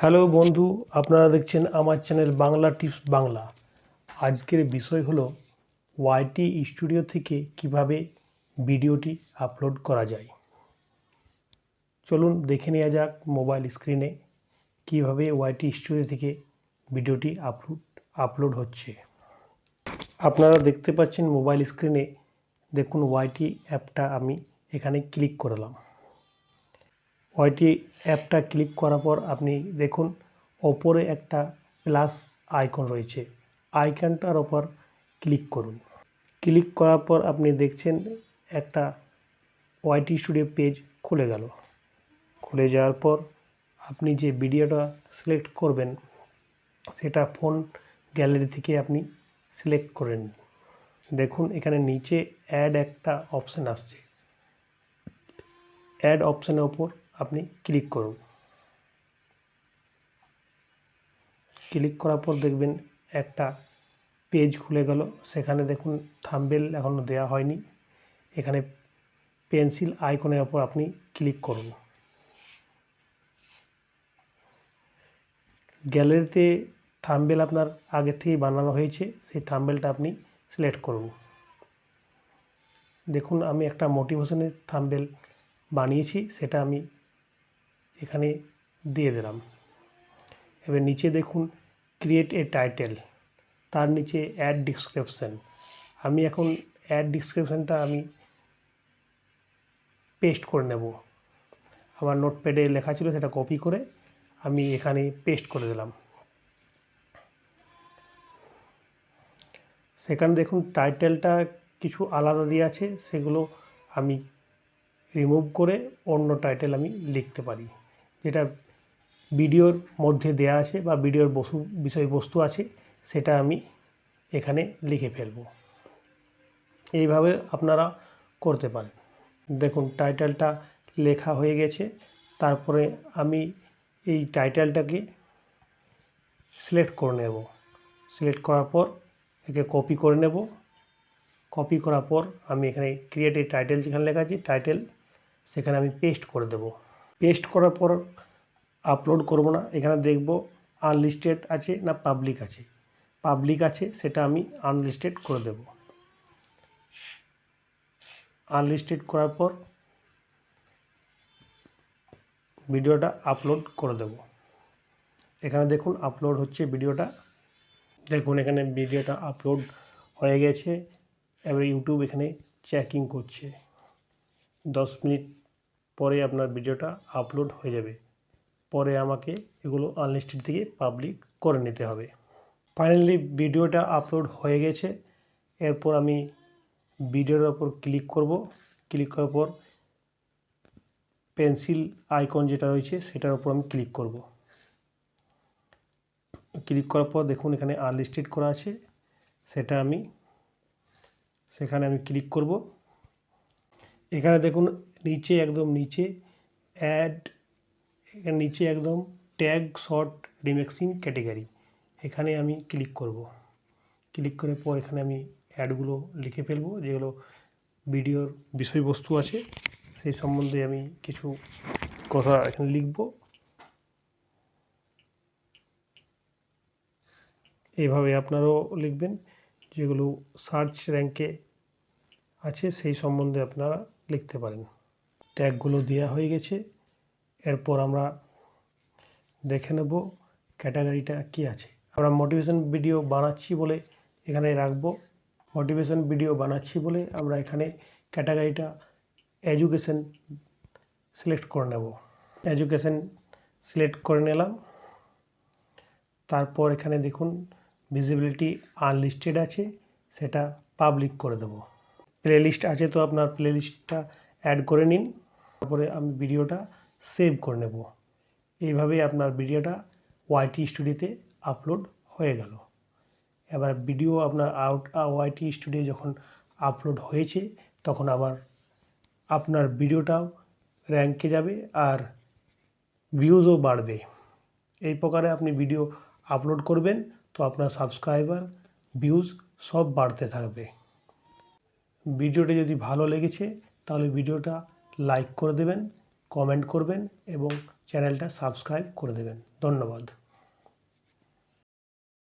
Hello বন্ধু, আপনারা দেখছেন আমার চ্যানেল বাংলা টিপস বাংলা। আজকের বিষয় হলো ওয়াইটি স্টুডিও থেকে কিভাবে ভিডিওটি আপলোড করা যায়। চলুন দেখে নেওয়া যাক মোবাইল স্ক্রিনে কিভাবে ওয়াইটি স্টুডিও থেকে ভিডিওটি আপলোড হচ্ছে। আপনারা দেখতে পাচ্ছেন মোবাইল স্ক্রিনে, দেখুন ওয়াইটি অ্যাপটা আমি এখানে ক্লিক করলাম। ওয়াইটি অ্যাপটা ক্লিক করার পর আপনি দেখুন ওপরে একটা প্লাস আইকন রয়েছে, আইকনটার ওপর ক্লিক করুন। ক্লিক করার পর আপনি দেখছেন একটা ওয়াইটি স্টুডিও পেজ খুলে গেল। খুলে যাওয়ার পর আপনি যে ভিডিওটা সিলেক্ট করবেন সেটা ফোন গ্যালারি থেকে আপনি সিলেক্ট করে নিন। দেখুন এখানে নিচে অ্যাড একটা অপশান আসছে, অ্যাড অপশানের ওপর আপনি ক্লিক করুন। ক্লিক করার পর দেখবেন একটা পেজ খুলে গেল। সেখানে দেখুন থাম্বনেল এখনও দেওয়া হয়নি। এখানে পেন্সিল আইকনের ওপর আপনি ক্লিক করুন। গ্যালারিতে থাম্বনেল আপনার আগে থেকেই বানানো হয়েছে, সেই থাম্বনেলটা আপনি সিলেক্ট করুন। দেখুন আমি একটা মোটিভেশনের থাম্বনেল বানিয়েছি, সেটা আমি এখানে দিয়ে দিলাম। এবার নিচে দেখুন ক্রিয়েট এ টাইটেল, তার নিচে অ্যাড ডিসক্রিপশন। আমি এখন অ্যাড ডিসক্রিপশনটা আমি পেস্ট করে নেব। আমার নোটপ্যাডে লেখা ছিল, সেটা কপি করে আমি এখানে পেস্ট করে দিলাম। সেখানে দেখুন টাইটেলটা কিছু আলাদা দিয়ে আছে, সেগুলো আমি রিমুভ করে অন্য টাইটেল আমি লিখতে পারি, যেটা ভিডিওর মধ্যে দেয়া আছে বা ভিডিওর বিষয়বস্তু আছে সেটা আমি এখানে লিখে ফেলব। এইভাবে আপনারা করতে পারেন। দেখুন টাইটেলটা লেখা হয়ে গেছে। তারপরে আমি এই টাইটেলটাকে সিলেক্ট করে নেব। সিলেক্ট করার পর একে কপি করে নেব। কপি করার পর আমি এখানে ক্রিয়েট এ টাইটেল, যেখানে লেখা আছে টাইটেল, সেখানে আমি পেস্ট করে দেব। পেস্ট করার পর আপলোড করব না, এখানে দেখব আনলিস্টেড আছে না পাবলিক আছে। পাবলিক আছে, সেটা আমি আনলিস্টেড করে দেব। আনলিস্টেড করার পর ভিডিওটা আপলোড করে দেব। এখানে দেখুন আপলোড হচ্ছে ভিডিওটা। দেখুন এখানে ভিডিওটা আপলোড হয়ে গেছে। এবার ইউটিউব এখানে চেকিং করছে। 10 মিনিট পরে আপনার ভিডিওটা আপলোড হয়ে যাবে। পরে আমাকে এগুলো আনলিস্টেড থেকে পাবলিক করে নিতে হবে। ফাইনালি ভিডিওটা আপলোড হয়ে গেছে। এরপর আমি ভিডিওর ওপর ক্লিক করব। ক্লিক করার পর পেন্সিল আইকন যেটা রয়েছে সেটার উপর আমি ক্লিক করব। ক্লিক করার পর দেখুন এখানে আনলিস্টেড করা আছে, সেখানে আমি ক্লিক করব। এখানে দেখুন নিচে একদম নিচে অ্যাড, এখানে নিচে একদম ট্যাগ শর্ট রিমিক্সিং ক্যাটাগরি, এখানে আমি ক্লিক করব। ক্লিক করার পর এখানে আমি অ্যাডগুলো লিখে ফেলবো, যেগুলো ভিডিওর বিষয়বস্তু আছে সেই সম্বন্ধে আমি কিছু কথা এখানে লিখব। এইভাবে আপনারাও লিখবেন, যেগুলো সার্চ র্যাঙ্কে আছে সেই সম্বন্ধে আপনারা লিখতে পারেন। ট্যাগগুলো দেওয়া হয়ে গেছে। এরপর আমরা দেখে নেব ক্যাটাগরিটা কি আছে। আমরা মোটিভেশন ভিডিও বানাচ্ছি বলে এখানে রাখবো। মোটিভেশন ভিডিও বানাচ্ছি বলে আমরা এখানে ক্যাটাগরিটা এডুকেশন সিলেক্ট করে নেব। এডুকেশন সিলেক্ট করে নিলাম। তারপর এখানে দেখুন ভিজিবিলিটি আনলিস্টেড আছে, সেটা পাবলিক করে দেব। প্লেলিস্ট আছে তো আপনার প্লেলিস্টটা অ্যাড করে নিন। তারপরে আমি ভিডিওটা সেভ করে নেব। এইভাবেই আপনার ভিডিওটা ওয়াইটি স্টুডিওতে আপলোড হয়ে গেল। এবার ভিডিও আপনার ওয়াইটি স্টুডিও যখন আপলোড হয়েছে তখন আবার আপনার ভিডিওটাও র্যাঙ্কে যাবে আর ভিউজও বাড়বে। এই প্রকারে আপনি ভিডিও আপলোড করবেন তো আপনার সাবস্ক্রাইবার, ভিউজ সব বাড়তে থাকবে। ভিডিওটা যদি ভালো লেগেছে তাহলে ভিডিওটা লাইক করে দেবেন, কমেন্ট করবেন এবং চ্যানেলটা সাবস্ক্রাইব করে দেবেন। ধন্যবাদ।